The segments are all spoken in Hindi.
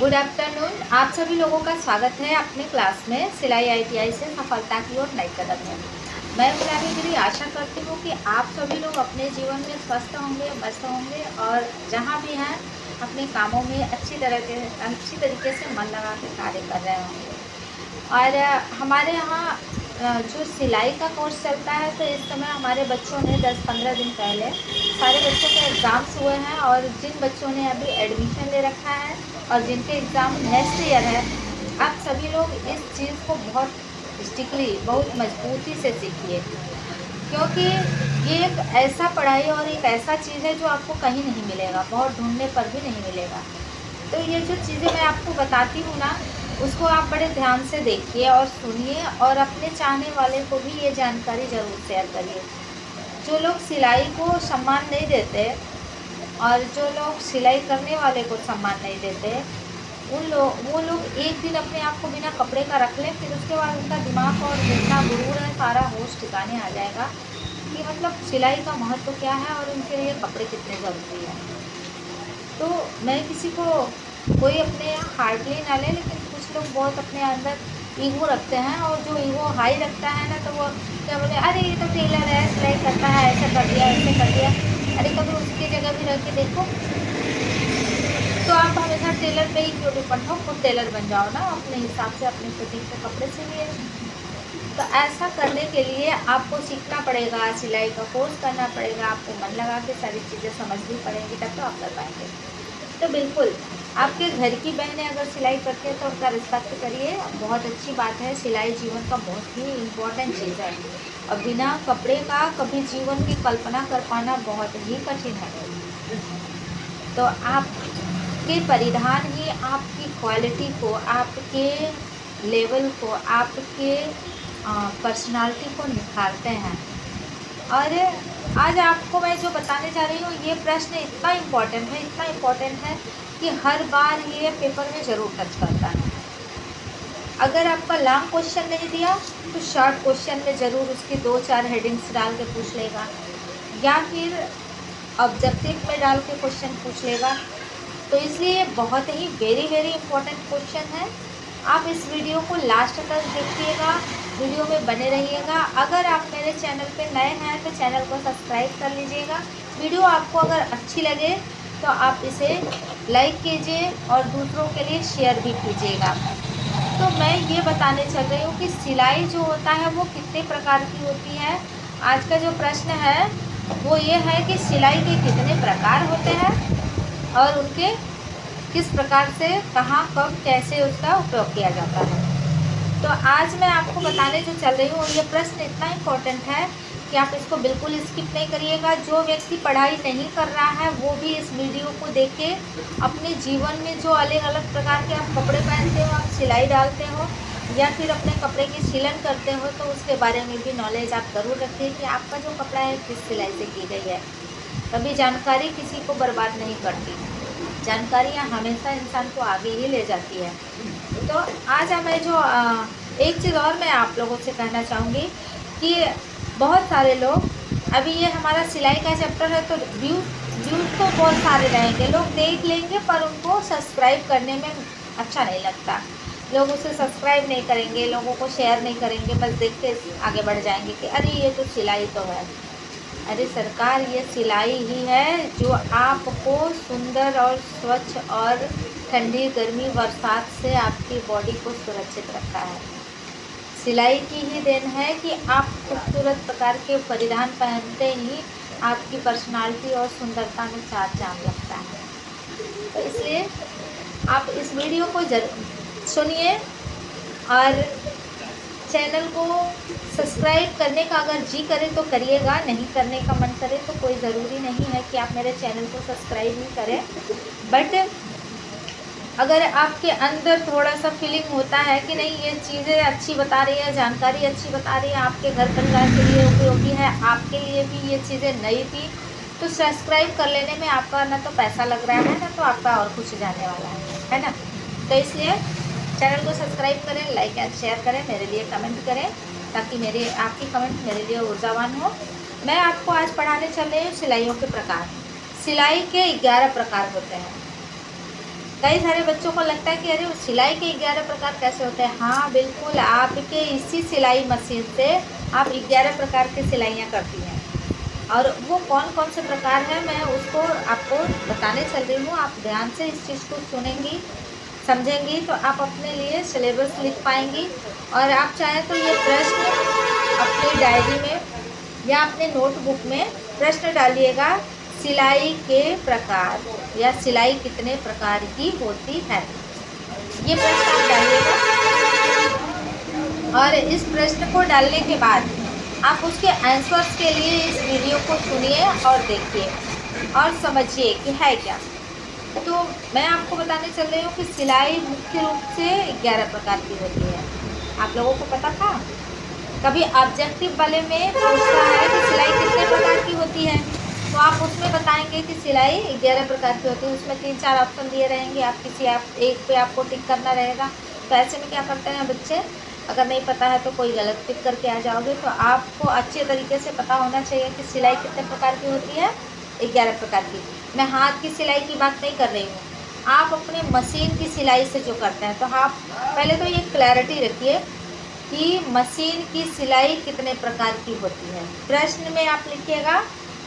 Good afternoon. आप सभी लोगों का स्वागत है अपने क्लास में सिलाई आईटीआई से सफलता की ओर नए कदम में। मैं मुरारी गिरी आशा करती हूँ कि आप सभी लोग अपने जीवन में स्वस्थ होंगे, मस्त होंगे और जहाँ भी हैं अपने कामों में अच्छी तरीके से मन लगा के कार्य कर रहे होंगे। और हमारे यहाँ जो सिलाई का कोर्स चलता है, तो इस समय हमारे बच्चों ने 10-15 दिन पहले सारे बच्चों के एग्ज़ाम्स हुए हैं और जिन बच्चों ने अभी एडमिशन ले रखा है और जिनके एग्ज़ाम नेक्स्ट ईयर है, आप सभी लोग इस चीज़ को बहुत स्ट्रिक्टली, बहुत मजबूती से सीखिए, क्योंकि ये एक ऐसा पढ़ाई और एक ऐसा चीज़ है जो आपको कहीं नहीं मिलेगा, बहुत ढूंढने पर भी नहीं मिलेगा। तो ये जो चीज़ें मैं आपको बताती हूँ ना, उसको आप बड़े ध्यान से देखिए और सुनिए और अपने चाहने वाले को भी ये जानकारी ज़रूर शेयर करिए। जो लोग सिलाई को सम्मान नहीं देते और जो लोग सिलाई करने वाले को सम्मान नहीं देते, वो लोग एक दिन अपने आप को बिना कपड़े का रख लें, फिर उसके बाद उनका दिमाग और जितना गुरूर है सारा होश ठिकाने आ जाएगा कि मतलब सिलाई का महत्व क्या है और उनके लिए कपड़े कितने ज़रूरी हैं। तो मैं किसी को कोई अपने यहाँ हार्डली ना ले, लेकिन कुछ लोग बहुत अपने अंदर ईगो रखते हैं और जो ईगो हाई रखता है ना, तो वो क्या बोले, अरे ये तो टेलर है, सिलाई करता है, ऐसा कर दिया, ऐसे कर दिया। अरे कभी उसकी जगह भी रह के देखो, तो आप हमेशा टेलर पे ही क्यों डिपेंड हो, खुद टेलर बन जाओ ना, अपने हिसाब से अपने फिटिंग के कपड़े सिलिए। तो ऐसा करने के लिए आपको सीखना पड़ेगा, सिलाई का कोर्स करना पड़ेगा, आपको मन लगा के सारी चीज़ें समझनी पड़ेंगी, तब तो आप कर पाएंगे। तो बिल्कुल, आपके घर की बहनें अगर सिलाई करती हैं तो उनका रिस्पेक्ट करिए, बहुत अच्छी बात है। सिलाई जीवन का बहुत ही इम्पोर्टेंट चीज़ है और बिना कपड़े का कभी जीवन की कल्पना कर पाना बहुत ही कठिन है। तो आपके परिधान ही आपकी क्वालिटी को, आपके लेवल को, आपके पर्सनालिटी को निखारते हैं। और आज आपको मैं जो बताने जा रही हूँ, ये प्रश्न इतना इम्पोर्टेंट है कि हर बार ये पेपर में ज़रूर टच करता है। अगर आपका लॉन्ग क्वेश्चन नहीं दिया तो शॉर्ट क्वेश्चन में ज़रूर उसकी 2-4 हेडिंग्स डाल के पूछ लेगा, या फिर ऑब्जेक्टिव में डाल के क्वेश्चन पूछ लेगा। तो इसलिए ये बहुत ही वेरी इम्पोर्टेंट क्वेश्चन है। आप इस वीडियो को लास्ट तक देखिएगा, वीडियो में बने रहिएगा। अगर आप मेरे चैनल पे नए हैं तो चैनल को सब्सक्राइब कर लीजिएगा। वीडियो आपको अगर अच्छी लगे तो आप इसे लाइक कीजिए और दूसरों के लिए शेयर भी कीजिएगा। तो मैं ये बताने चल रही हूँ कि सिलाई जो होता है वो कितने प्रकार की होती है। आज का जो प्रश्न है वो ये है कि सिलाई के कितने प्रकार होते हैं और उनके किस प्रकार से, कहाँ, कब, कैसे उसका उपयोग किया जाता है। तो आज मैं आपको बताने जो चल रही हूँ, ये प्रश्न इतना इम्पोर्टेंट है कि आप इसको बिल्कुल स्किप नहीं करिएगा। जो व्यक्ति पढ़ाई नहीं कर रहा है वो भी इस वीडियो को देख के अपने जीवन में जो अलग अलग प्रकार के आप कपड़े पहनते हो, आप सिलाई डालते हो या फिर अपने कपड़े की सिलन करते हो, तो उसके बारे में भी नॉलेज आप ज़रूर रखिए कि आपका जो कपड़ा है किस सिलाई से की गई है। कभी जानकारी किसी को बर्बाद नहीं करती, जानकारियाँ हमेशा इंसान को आगे ही ले जाती है। तो आज मैं जो एक चीज़ और मैं आप लोगों से कहना चाहूँगी कि बहुत सारे लोग, अभी ये हमारा सिलाई का चैप्टर है तो व्यूज़ तो बहुत सारे रहेंगे, लोग देख लेंगे पर उनको सब्सक्राइब करने में अच्छा नहीं लगता। लोग उसे सब्सक्राइब नहीं करेंगे, लोगों को शेयर नहीं करेंगे, बस देख के आगे बढ़ जाएंगे कि अरे ये तो सिलाई तो है। अरे सरकार, ये सिलाई ही है जो आपको सुंदर और स्वच्छ और ठंडी गर्मी बरसात से आपकी बॉडी को सुरक्षित रखता है। सिलाई की ही देन है कि आप खूबसूरत प्रकार के परिधान पहनते ही आपकी पर्सनालिटी और सुंदरता में चार चांद लगता है। तो इसलिए आप इस वीडियो को सुनिए और चैनल को सब्सक्राइब करने का अगर जी करे तो करिएगा, नहीं करने का मन करे तो कोई ज़रूरी नहीं है कि आप मेरे चैनल को सब्सक्राइब ही करें। बट अगर आपके अंदर थोड़ा सा फीलिंग होता है कि नहीं, ये चीज़ें अच्छी बता रही है, जानकारी अच्छी बता रही है, आपके घर परिवार के लिए उपयोगी है, आपके लिए भी ये चीज़ें नई थी, तो सब्सक्राइब कर लेने में आपका ना तो पैसा लग रहा है ना तो आपका और कुछ जाने वाला है ना। तो इसलिए चैनल को सब्सक्राइब करें, लाइक एंड शेयर करें, मेरे लिए कमेंट करें, ताकि आपकी कमेंट मेरे लिए ऊर्जावान हो। मैं आपको आज पढ़ाने चल रही हूँ सिलाइयों के प्रकार। सिलाई के 11 प्रकार होते हैं। कई सारे बच्चों को लगता है कि अरे सिलाई के 11 प्रकार कैसे होते हैं। हाँ बिल्कुल, आपके इसी सिलाई मशीन से आप 11 प्रकार की सिलाइयाँ करती हैं। और वो कौन कौन से प्रकार हैं मैं उसको आपको बताने चल रही हूँ। आप ध्यान से इस चीज़ को सुनेंगी, समझेंगी, तो आप अपने लिए सिलेबस लिख पाएंगी। और आप चाहें तो ये प्रश्न अपनी डायरी में या अपने नोटबुक में प्रश्न डालिएगा, सिलाई के प्रकार या सिलाई कितने प्रकार की होती है, ये प्रश्न आप डालिएगा। और इस प्रश्न को डालने के बाद आप उसके आंसर्स के लिए इस वीडियो को सुनिए और देखिए और समझिए कि है क्या। तो मैं आपको बताने चल रही हूँ कि सिलाई मुख्य रूप से 11 प्रकार की होती है। आप लोगों को पता था? कभी ऑब्जेक्टिव वाले में पूछता है कि सिलाई कितने प्रकार की होती है, तो आप उसमें बताएंगे कि सिलाई 11 प्रकार की होती है। उसमें 3-4 ऑप्शन दिए रहेंगे, आप किसी एक पे आपको टिक करना रहेगा। तो ऐसे में क्या करते हैं बच्चे, अगर नहीं पता है तो कोई गलत टिक करके आ जाओगे। तो आपको अच्छे तरीके से पता होना चाहिए कि सिलाई कितने प्रकार की होती है, 11 प्रकार की। मैं हाथ की सिलाई की बात नहीं कर रही हूँ, आप अपने मशीन की सिलाई से जो करते हैं। तो आप पहले तो ये क्लैरिटी रखिए कि मशीन की सिलाई कितने प्रकार की होती है। प्रश्न में आप लिखिएगा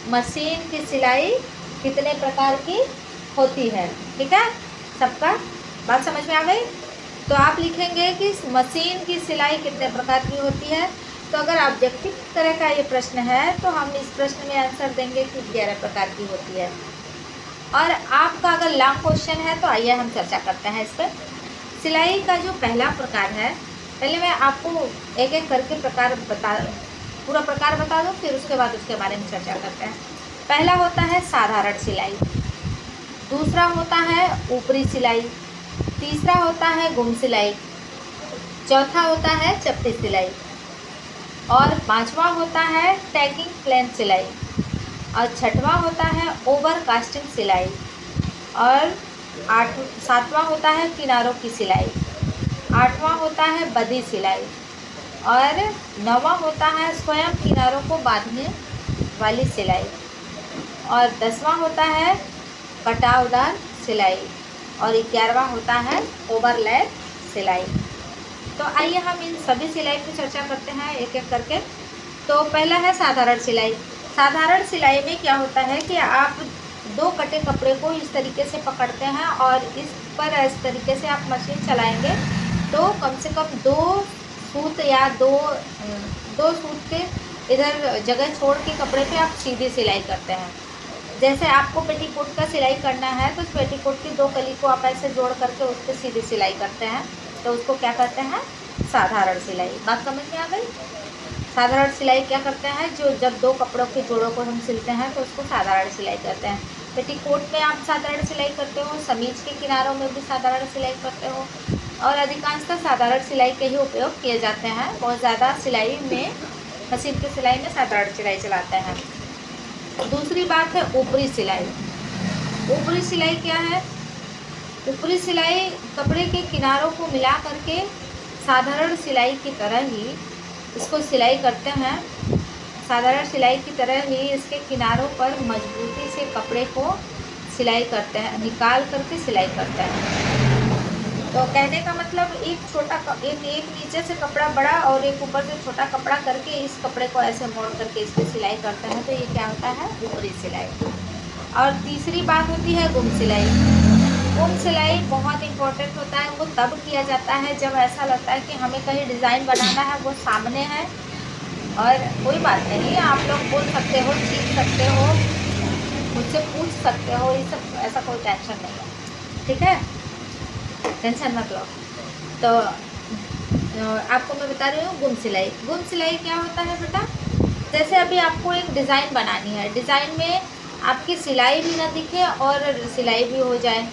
मशीन की सिलाई कितने प्रकार की होती है। ठीक है, सबका बात समझ में आ गई? तो आप लिखेंगे कि मशीन की सिलाई कितने प्रकार की होती है। तो अगर ऑब्जेक्टिव तरह का ये प्रश्न है तो हम इस प्रश्न में आंसर देंगे कि 11 प्रकार की होती है। और आपका अगर लॉन्ग क्वेश्चन है तो आइए हम चर्चा करते हैं इस पर। सिलाई का जो पहला प्रकार है, पहले मैं आपको एक एक करके प्रकार पूरा प्रकार बता दूँ, फिर उसके बाद उसके बारे में चर्चा करते हैं। पहला होता है साधारण सिलाई, दूसरा होता है ऊपरी सिलाई, तीसरा होता है गुम सिलाई, चौथा होता है चपटी सिलाई, और पांचवा होता है टैगिंग प्लेन सिलाई, और छठवां होता है ओवर कास्टिंग सिलाई, और सातवां होता है किनारों की सिलाई, आठवां होता है बदी सिलाई, और नौवां होता है स्वयं किनारों को बांधने वाली सिलाई, और 10वां होता है कटावदार सिलाई, और 11वां होता है ओवरलैप सिलाई। तो आइए हम इन सभी सिलाई की चर्चा करते हैं एक एक करके। तो पहला है साधारण सिलाई। साधारण सिलाई में क्या होता है कि आप 2 कटे कपड़े को इस तरीके से पकड़ते हैं और इस पर इस तरीके से आप मशीन चलाएंगे तो कम से कम 2 सूत या दो सूत के इधर जगह छोड़ के कपड़े पे आप सीधी सिलाई करते हैं। जैसे आपको पेटीकोट का सिलाई करना है तो पेटीकोट की 2 कली को आप ऐसे जोड़ करके उस पर सीधी सिलाई करते हैं, तो उसको क्या कहते हैं, साधारण सिलाई। बात समझ में आ गई? साधारण सिलाई क्या करते हैं, जो जब 2 कपड़ों के जोड़ों को हम सिलते हैं तो उसको साधारण सिलाई करते हैं। पेटीकोट में आप साधारण सिलाई करते हो, समीज के किनारों में भी साधारण सिलाई करते हो, और अधिकांशतः साधारण सिलाई के ही उपयोग किए जाते हैं। बहुत ज़्यादा सिलाई में, मशीन की सिलाई में साधारण सिलाई चलाते हैं। दूसरी बात है ऊपरी सिलाई। ऊपरी सिलाई क्या है? ऊपरी सिलाई कपड़े के किनारों को मिला करके साधारण सिलाई की तरह ही इसको सिलाई करते हैं। साधारण सिलाई की तरह ही इसके किनारों पर मजबूती से कपड़े को सिलाई करते हैं, निकाल करके सिलाई करते हैं। तो कहने का मतलब एक नीचे से कपड़ा बड़ा और एक ऊपर से छोटा कपड़ा करके इस कपड़े को ऐसे मोड़ करके इस पर सिलाई करते हैं, तो ये क्या होता है, ऊपरी सिलाई। और तीसरी बात होती है गुम सिलाई। गुम सिलाई बहुत इम्पोर्टेंट होता है। वो तब किया जाता है जब ऐसा लगता है कि हमें कहीं डिज़ाइन बनाना है, वो सामने है, और कोई बात नहीं, आप लोग बोल सकते हो, सीख सकते हो, मुझसे पूछ सकते हो, ये सब ऐसा कोई टेंशन नहीं है। ठीक है, टेंशन मत लो। तो आपको मैं बता रही हूँ गुम सिलाई। गुम सिलाई क्या होता है बेटा, जैसे अभी आपको एक डिज़ाइन बनानी है, डिज़ाइन में आपकी सिलाई भी ना दिखे और सिलाई भी हो जाए,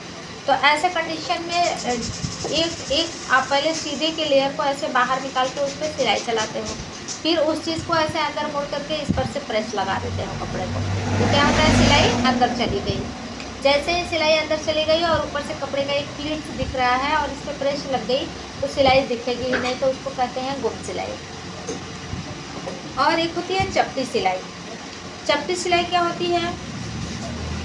तो ऐसे कंडीशन में एक आप पहले सीधे के लेयर को ऐसे बाहर निकाल के उस पर सिलाई चलाते हो, फिर उस चीज़ को ऐसे अंदर मोड़ करके इस पर से प्रेस लगा देते हो कपड़े को, तो क्या होता है, सिलाई अंदर चली गई। जैसे ही सिलाई अंदर चली गई और ऊपर से कपड़े का एक प्लीट्स दिख रहा है और इस पर प्रेस लग गई तो सिलाई दिखेगी ही नहीं, तो उसको कहते हैं गुम सिलाई। और एक होती है चपटी सिलाई। चपटी सिलाई क्या होती है,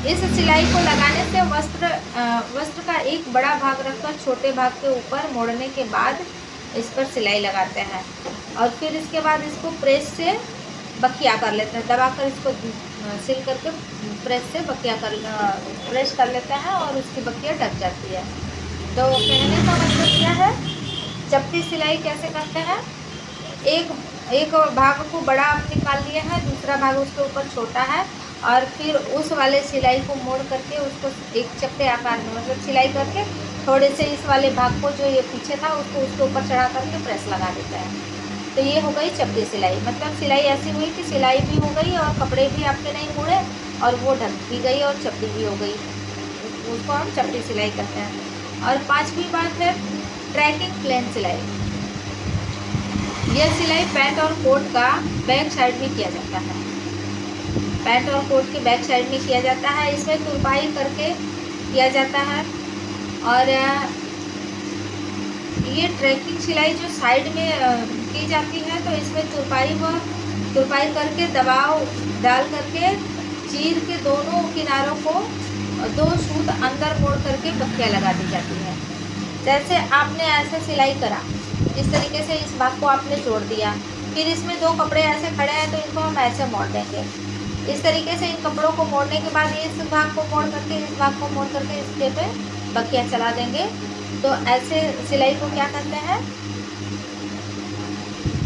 इस सिलाई को लगाने से वस्त्र का एक बड़ा भाग रखकर छोटे भाग के ऊपर मोड़ने के बाद इस पर सिलाई लगाते हैं और फिर इसके बाद इसको प्रेस से बखिया कर लेते हैं, दबाकर इसको सिल करके प्रेस से प्रेस कर लेते हैं और उसकी बखिया ढक जाती है। तो कहने का मतलब क्या है, चपटी सिलाई कैसे करते हैं, एक भाग को बड़ा आप निकाल लिए हैं, दूसरा भाग उसके ऊपर छोटा है और फिर उस वाले सिलाई को मोड़ करके उसको एक चपटे आकार में मतलब सिलाई करके थोड़े से इस वाले भाग को जो ये पीछे था उसको उसके ऊपर चढ़ा करके प्रेस लगा देते हैं। तो ये हो गई चपटी सिलाई। मतलब सिलाई ऐसी हुई कि सिलाई भी हो गई और कपड़े भी आपके नहीं मुड़े और वो ढक भी गई और चपटी भी हो गई, उसको हम चपटी सिलाई कहते हैं। और पांचवी बात है ट्रैकिंग प्लेन सिलाई। यह सिलाई पैंट और कोट का बैक साइड में किया जाता है, पैंट और कोट के बैक साइड में किया जाता है। इसमें तुरपाई करके किया जाता है और ये ट्रैकिंग सिलाई जो साइड में की जाती है तो इसमें तुरपाई करके दबाव डाल करके चीर के दोनों किनारों को दो सूत अंदर मोड़ करके बखिया लगा दी जाती है। जैसे आपने ऐसे सिलाई करा, इस तरीके से इस भाग को आपने जोड़ दिया, फिर इसमें दो कपड़े ऐसे खड़े हैं तो इनको हम ऐसे मोड़ देंगे। इस तरीके से इन कपड़ों को मोड़ने के बाद इस भाग को मोड़ करके इस भाग को मोड़ करके इसके पे बखिया चला देंगे। तो ऐसे सिलाई को क्या कहते हैं,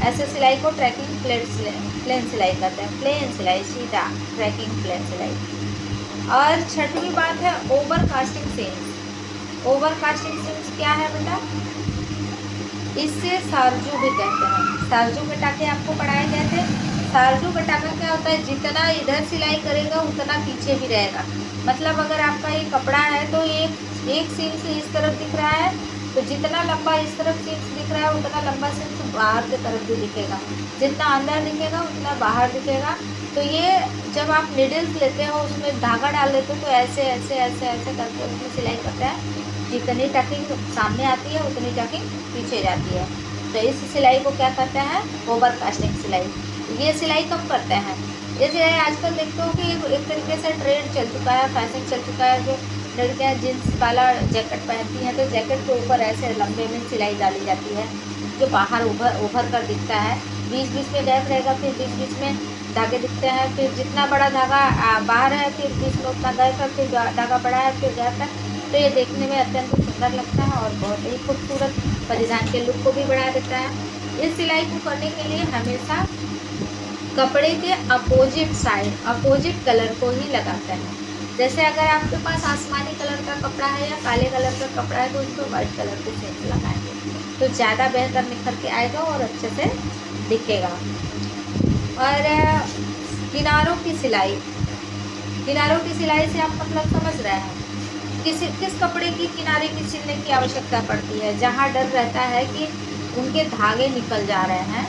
ऐसे सिलाई को ट्रैकिंग प्लेन सिलाई कहते हैं। प्लेन सिलाई सीधा, ट्रैकिंग प्लेन सिलाई। और छठवीं बात है over casting seems. Over casting seems क्या है बेटा, इससे सारजू भी कहते हैं। सारजू के टाके आपको पढ़ाए गए थे। सारजू का टाका क्या होता है, जितना इधर सिलाई करेगा उतना पीछे भी रहेगा। मतलब अगर आपका ये कपड़ा है तो एक सीम से इस तरफ दिख रहा है तो जितना लंबा इस तरफ सीम दिख रहा है उतना लंबा सीम बाहर की तरफ भी दिखेगा, जितना अंदर दिखेगा उतना बाहर दिखेगा। तो ये जब आप नीडल्स लेते हो उसमें धागा डाल लेते हो तो ऐसे ऐसे ऐसे ऐसे करके उसमें सिलाई करते हैं। जितनी टकिंग सामने आती है उतनी टकिंग पीछे जाती है। तो इस सिलाई को क्या कहते हैं, ओवर कास्टिंग सिलाई। ये सिलाई कब करते हैं, ये सिलाई आजकल देखते हो कि एक तरीके से ट्रेंड चल चुका है, फैशन चल चुका है। जो लड़कियाँ जींस वाला जैकेट पहनती हैं तो जैकेट के ऊपर ऐसे लंबे में सिलाई डाली जाती है जो बाहर उभर कर दिखता है। बीच बीच में गैप रहेगा, फिर बीच बीच में धागे दिखते हैं, फिर जितना बड़ा धागा बाहर है फिर बीच में उतना गैप है, फिर धागा बड़ा है फिर गैप है। तो ये देखने में अत्यंत सुंदर लगता है और बहुत ही खूबसूरत परिधान के लुक को भी बढ़ा देता है। इस सिलाई को करने के लिए हमेशा कपड़े के अपोजिट साइड, अपोजिट कलर को ही लगाते हैं। जैसे अगर आपके पास आसमानी कलर का कपड़ा है या काले कलर का कपड़ा है तो उसको वाइट कलर के सेट लगाएंगे तो ज़्यादा बेहतर निखर के आएगा और अच्छे से दिखेगा। और किनारों की सिलाई, किनारों की सिलाई से आप मतलब समझ रहे हैं किस कपड़े की किनारे की सिलने की आवश्यकता पड़ती है, जहाँ डर रहता है कि उनके धागे निकल जा रहे हैं।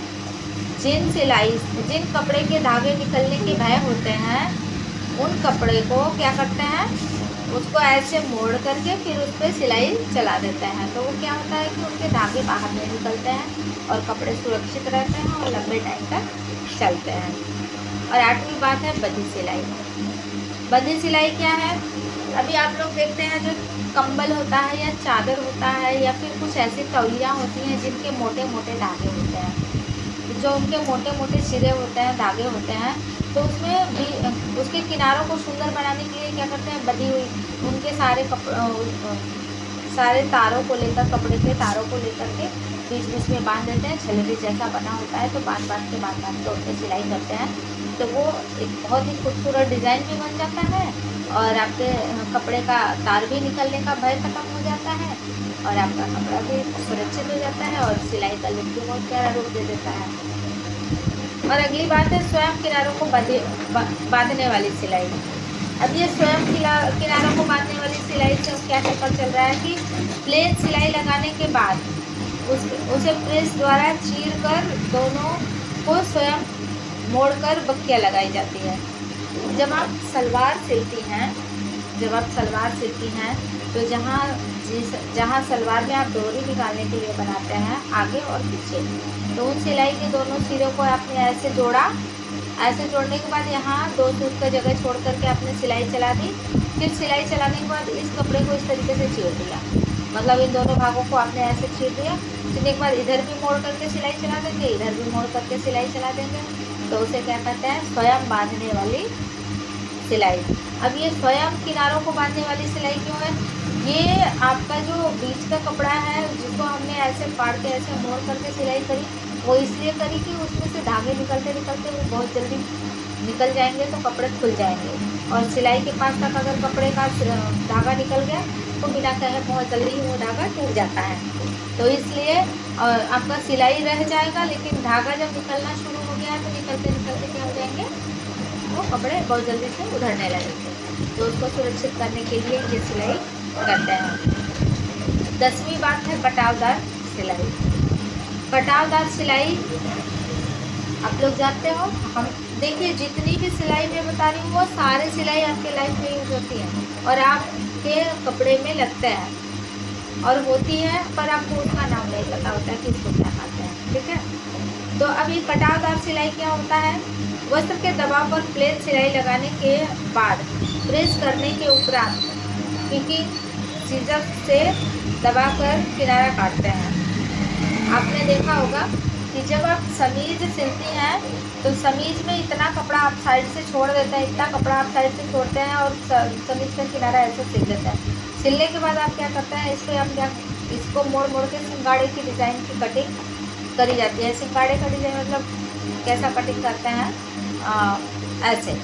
जिन कपड़े के धागे निकलने के भय होते हैं उन कपड़े को क्या करते हैं, उसको ऐसे मोड़ करके फिर उस पर सिलाई चला देते हैं। तो वो क्या होता है कि उनके धागे बाहर नहीं निकलते हैं और कपड़े सुरक्षित रहते हैं और लंबे टाइम तक चलते हैं। और आठवीं बात है बंधी सिलाई। बंधी सिलाई क्या है, अभी आप लोग देखते हैं जो कंबल होता है या चादर होता है या फिर कुछ ऐसी तौलियाँ होती हैं जिनके मोटे मोटे धागे होते हैं, जो उनके मोटे मोटे सिरे होते हैं, धागे होते हैं, तो उसमें भी उसके किनारों को सुंदर बनाने के लिए क्या करते हैं, बंधी हुई उनके सारे तारों को लेकर, कपड़े के तारों को लेकर के बीच बीच में बांध देते हैं। छल्ले जैसा बना होता है तो बांध के उस पर सिलाई करते हैं तो वो एक बहुत ही खूबसूरत डिज़ाइन भी बन जाता है और आपके कपड़े का तार भी निकलने का भय खत्म हो जाता है और आपका कपड़ा भी सुरक्षित हो जाता है और सिलाई का लुक भी बहुत प्यारा रूप दे देता है। और अगली बात है स्वयं किनारों को बांधने वाली सिलाई। अब ये स्वयं किनारों को बांधने वाली सिलाई से क्या पता चल रहा है कि प्लेन सिलाई लगाने के बाद उसे प्रेस द्वारा चीर कर दोनों को स्वयं मोड़कर बक्कियाँ लगाई जाती है। जब आप सलवार सिलती हैं तो जहाँ सलवार में आप डोरी निकालने के लिए बनाते हैं आगे और पीछे, तो उन सिलाई के दोनों सिरों को आपने ऐसे जोड़ा ऐसे जोड़ने के बाद यहाँ 2 सूत का जगह छोड़ करके आपने सिलाई चला दी। फिर सिलाई चलाने के बाद इस कपड़े को इस तरीके से चीर दिया, मतलब इन दोनों भागों को आपने ऐसे चीर दिया। चीरने के बाद इधर भी मोड़ करके सिलाई चला देंगे, इधर भी मोड़ करके सिलाई चला देंगे। तो उसे क्या कहते हैं, स्वयं बांधने वाली सिलाई। अब ये स्वयं किनारों को बांधने वाली सिलाई क्यों है? ये आपका जो बीच का कपड़ा है जिसको हमने ऐसे फाड़ के ऐसे मोड़ करके सिलाई करी, वो इसलिए करी कि उसमें से धागे निकलते निकलते वो बहुत जल्दी निकल जाएंगे तो कपड़े खुल जाएंगे। और सिलाई के पास तक अगर कपड़े का धागा निकल गया तो बिना कहे बहुत जल्दी वो धागा टूट जाता है। तो इसलिए आपका सिलाई रह जाएगा, लेकिन धागा जब निकलना शुरू हो गया तो निकलते निकलते क्या हो जाएंगे, वो कपड़े बहुत जल्दी से उधड़ने लगेंगे। तो उसको सुरक्षित करने के लिए ये सिलाई करते हैं। 10वीं बात है कटावदार सिलाई। कटावदार सिलाई आप लोग जानते हो, हम देखिए जितनी भी सिलाई मैं बता रही हूँ वो सारे सिलाई आपके लाइफ में यूज होती है और आपके कपड़े में लगता है और होती है, पर आपको उसका नाम नहीं पता होता है कि इसको क्या कहते हैं। ठीक है, तो अब ये कटावदार सिलाई क्या होता है? वस्त्र के दबाव पर प्लेन सिलाई लगाने के बाद प्रेस करने के उपरांत क्योंकि सीजर से दबाकर किनारा काटते हैं। आपने देखा होगा कि जब आप समीज सिलती हैं तो समीज में इतना कपड़ा आप साइड से छोड़ देते हैं, इतना कपड़ा आप साइड से छोड़ते हैं और समीज का किनारा ऐसे सिल देते हैं। सिलने के बाद आप क्या करते हैं, इसको मोड़ मोड़ के सिंगाड़े की डिज़ाइन की कटिंग करी जाती है। सिंगाड़े का डिज़ाइन मतलब कैसा कटिंग करते हैं, ऐसे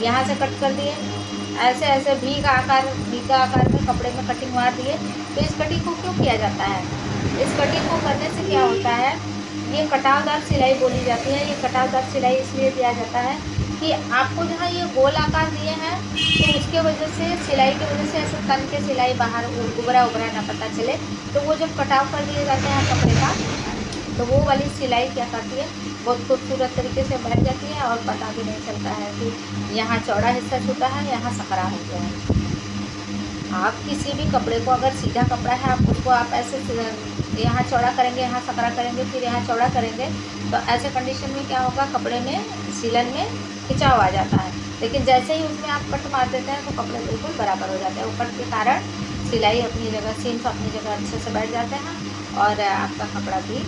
यहाँ से कट कर दिए, ऐसे ऐसे भी का आकार में कपड़े में कटिंग मार दिए। तो इस कटिंग को क्यों किया जाता है? इस कटिंग को करने से क्या होता है, ये कटावदार सिलाई बोली जाती है। ये कटावदार सिलाई इसलिए दिया जाता है कि आपको जहाँ ये गोल आकार दिए हैं तो उसके वजह से सिलाई की वजह से ऐसे तन के सिलाई बाहर उभरा ना पता चले। तो वो जब कटाव कर दिए जाते हैं कपड़े का तो वो वाली सिलाई क्या करती है, बहुत खूबसूरत तरीके से बैठ जाती है और पता भी नहीं चलता है कि यहाँ चौड़ा हिस्सा छूटा है, यहाँ सकरा हो गया है। आप किसी भी कपड़े को, अगर सीधा कपड़ा है आप उसको आप ऐसे यहाँ चौड़ा करेंगे, यहाँ सकरा करेंगे, फिर यहाँ चौड़ा करेंगे, तो ऐसे कंडीशन में क्या होगा, कपड़े में सिलन में खिंचाव आ जाता है। लेकिन जैसे ही उसमें आप कट मार देते हैं तो कपड़े बिल्कुल बराबर हो जाते हैं। वो कट के कारण सिलाई अपनी जगह, सीम्स अपनी जगह अच्छे से बैठ जाते हैं और आपका कपड़ा भी,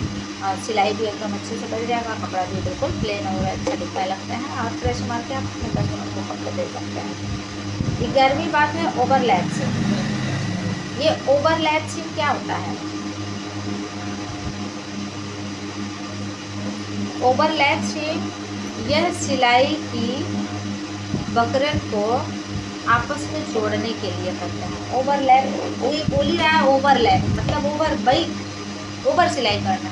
सिलाई भी एकदम अच्छे से बैठ जाएगा, कपड़ा भी बिल्कुल प्लेन और अच्छा दिखने लगते हैं और प्रेस मार के आप अपने कस्टमर को कपड़े दे सकते हैं। 11वीं बात है ओवरलैप सीम। ये ओवरलैप सीम क्या होता है? ओवरलैप सीम यह सिलाई की बकरन को आपस में जोड़ने के लिए करते हैं। ओवरलैप, वही बोल ही रहा है, ओवरलैप मतलब ओवर सिलाई करना।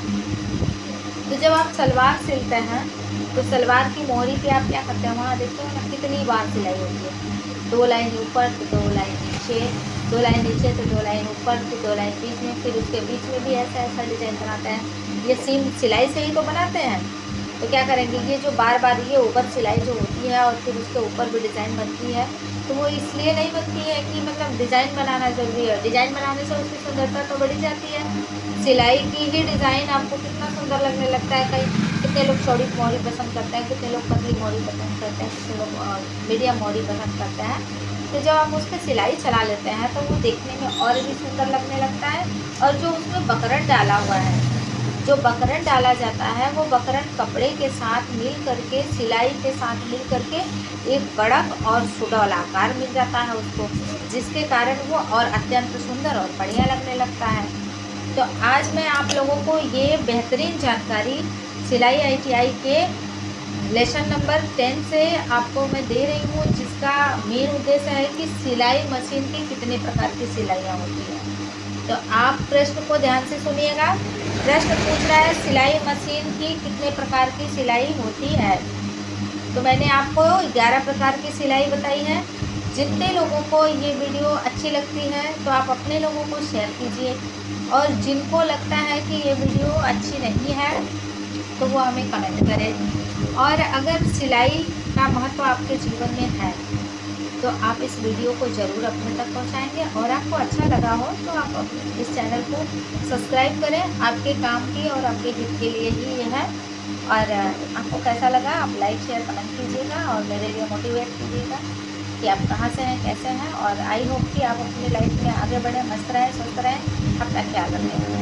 तो जब आप सलवार सिलते हैं तो सलवार की मोहरी पे आप क्या करते हैं, वहाँ देखते हो ना कितनी बार सिलाई होती है। 2 लाइन ऊपर तो 2 लाइन नीचे, 2 लाइन नीचे तो 2 लाइन ऊपर तो 2 लाइन बीच में, फिर उसके बीच में भी ऐसा ऐसा डिजाइन बनाते हैं। ये सीम सिलाई से ही तो बनाते हैं। तो क्या करेंगे, ये जो बार बार ये ओवर सिलाई जो होती है और फिर उसके ऊपर भी डिज़ाइन बनती है, तो वो इसलिए नहीं बनती है कि मतलब डिज़ाइन बनाना ज़रूरी है। डिज़ाइन बनाने से उसकी सुंदरता तो बढ़ी जाती है। सिलाई की ही डिज़ाइन आपको कितना सुंदर लगने लगता है। कहीं कितने लोग चौड़ी मोहरी पसंद करते हैं, कितने लोग पतली मोहरी पसंद करते हैं, कितने लोग मीडियम मोहरी पसंद करते हैं। तो जब आप उस पर सिलाई चला लेते हैं तो वो देखने में और भी सुंदर लगने लगता है। और जो उसमें बकरन डाला हुआ है, जो बकरन डाला जाता है, वो बकरन कपड़े के साथ मिल करके, सिलाई के साथ मिल करके एक कड़क और सुडौल आकार मिल जाता है उसको, जिसके कारण वो और अत्यंत सुंदर और बढ़िया लगने लगता है। तो आज मैं आप लोगों को ये बेहतरीन जानकारी सिलाई ITI के लेसन नंबर 10 से आपको मैं दे रही हूँ, जिसका मेन उद्देश्य है कि सिलाई मशीन की कितने प्रकार की सिलाइयाँ होती हैं। तो आप प्रश्न को ध्यान से सुनिएगा। प्रश्न पूछ रहा है सिलाई मशीन की कितने प्रकार की सिलाई होती है। तो मैंने आपको 11 प्रकार की सिलाई बताई है। जितने लोगों को ये वीडियो अच्छी लगती है तो आप अपने लोगों को शेयर कीजिए, और जिनको लगता है कि ये वीडियो अच्छी नहीं है तो वो हमें कमेंट करें। और अगर सिलाई का महत्व आपके जीवन में है तो आप इस वीडियो को ज़रूर अपने तक पहुंचाएंगे, और आपको अच्छा लगा हो तो आप इस चैनल को सब्सक्राइब करें। आपके काम की और आपके हित के लिए ही ये है। और आपको कैसा लगा आप लाइक शेयर कमेंट कीजिएगा और मेरे लिए मोटिवेट कीजिएगा कि आप कहाँ से हैं, कैसे हैं। और आई होप कि आप अपनी लाइफ में आगे बढ़ें, मस्त रहें, स्वस्थ रहें, अपना ख्याल रखें।